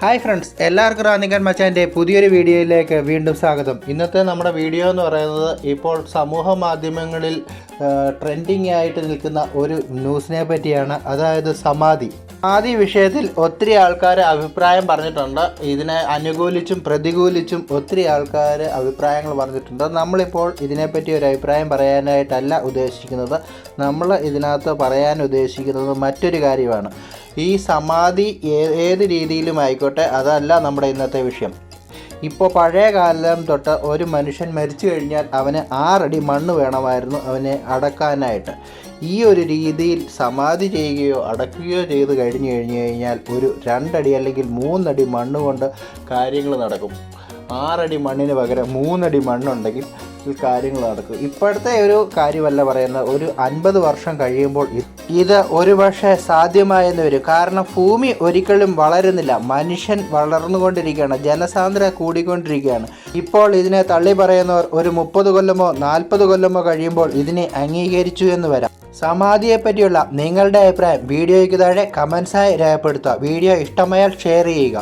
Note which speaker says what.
Speaker 1: Hi friends, എല്ലാവർക്കും റാന്നിക്കാൻ മച്ചാൻ്റെ പുതിയൊരു വീഡിയോയിലേക്ക് വീണ്ടും സ്വാഗതം. ഇന്നത്തെ നമ്മുടെ വീഡിയോ എന്ന് പറയുന്നത് ഇപ്പോൾ സമൂഹ മാധ്യമങ്ങളിൽ ട്രെൻഡിങ് ആയിട്ട് നിൽക്കുന്ന ഒരു ന്യൂസിനെ പറ്റിയാണ്. അതായത് സമാധി വിഷയത്തിൽ ഒത്തിരി ആൾക്കാർ അഭിപ്രായം പറഞ്ഞിട്ടുണ്ട്. ഇതിനെ അനുകൂലിച്ചും പ്രതികൂലിച്ചും ഒത്തിരി ആൾക്കാർ അഭിപ്രായങ്ങൾ പറഞ്ഞിട്ടുണ്ട്. നമ്മളിപ്പോൾ ഇതിനെപ്പറ്റി ഒരു അഭിപ്രായം പറയാനായിട്ടല്ല ഉദ്ദേശിക്കുന്നത്. നമ്മൾ ഇതിനകത്ത് പറയാൻ ഉദ്ദേശിക്കുന്നത് മറ്റൊരു കാര്യമാണ്. ഈ സമാധി ഏത് രീതിയിലും ആയിക്കോട്ടെ, അതല്ല നമ്മുടെ ഇന്നത്തെ വിഷയം. ഇപ്പോൾ പഴയ കാലം തൊട്ട് ഒരു മനുഷ്യൻ മരിച്ചു കഴിഞ്ഞാൽ അവന് 6 അടി മണ്ണ് വേണമായിരുന്നു അവനെ അടക്കാനായിട്ട്. ഈ ഒരു രീതിയിൽ സമാധി ചെയ്യുകയോ അടക്കുകയോ ചെയ്ത് കഴിഞ്ഞു കഴിഞ്ഞാൽ ഒരു 2 അടി അല്ലെങ്കിൽ 3 അടി മണ്ണ് കൊണ്ട് കാര്യങ്ങൾ നടക്കും. 6 അടി മണ്ണിന് പകരം 3 അടി മണ്ണുണ്ടെങ്കിൽ കാര്യങ്ങൾ നടക്കും. ഇപ്പോഴത്തെ ഒരു കാര്യമല്ല പറയുന്നത്. ഒരു 50 വർഷം കഴിയുമ്പോൾ ഇത് ഒരുപക്ഷെ സാധ്യമായെന്ന് വരും. കാരണം ഭൂമി ഒരിക്കലും വളരുന്നില്ല, മനുഷ്യൻ വളർന്നുകൊണ്ടിരിക്കുകയാണ്, ജനസാന്ദ്രത കൂടിക്കൊണ്ടിരിക്കുകയാണ്. ഇപ്പോൾ ഇതിനെ തള്ളി പറയുന്നവർ ഒരു 30 കൊല്ലമോ 40 കൊല്ലമോ കഴിയുമ്പോൾ ഇതിനെ അംഗീകരിച്ചു എന്ന് വരാം. സമാധിയെ പറ്റിയുള്ള നിങ്ങളുടെ അഭിപ്രായം വീഡിയോയ്ക്ക് താഴെ കമൻസായി രേഖപ്പെടുത്തുക. വീഡിയോ ഇഷ്ടമായാൽ ഷെയർ ചെയ്യുക.